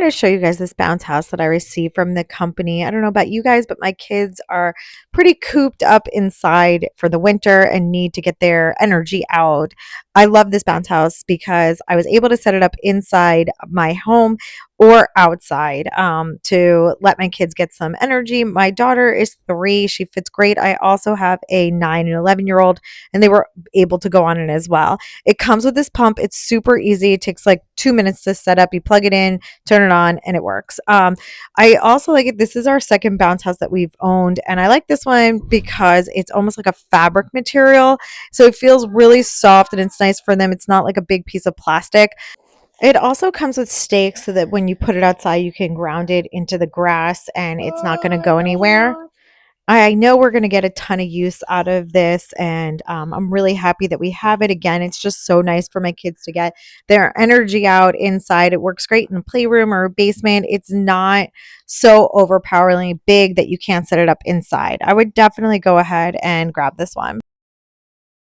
wanted to show you guys this bounce house that I received from the company. I don't know about you guys, but my kids are pretty cooped up inside for the winter and need to get their energy out. I love this bounce house because I was able to set it up inside my home or outside to let my kids get some energy. My daughter is 3. She fits great. I also have a 9 and 11-year-old, and they were able to go on it as well. It comes with this pump. It's super easy. It takes like 2 minutes to set up. You plug it in, turn it on, and it works. I also like it. This is our second bounce house that we've owned, and I like this one because it's almost like a fabric material. So it feels really soft and it's nice for them. It's not like a big piece of plastic. It also comes with stakes so that when you put it outside, you can ground it into the grass and it's not going to go anywhere. I know we're going to get a ton of use out of this, and I'm really happy that we have it. Again, it's just so nice for my kids to get their energy out inside. It works great in a playroom or a basement. It's not so overpoweringly big that you can't set it up inside. I would definitely go ahead and grab this one.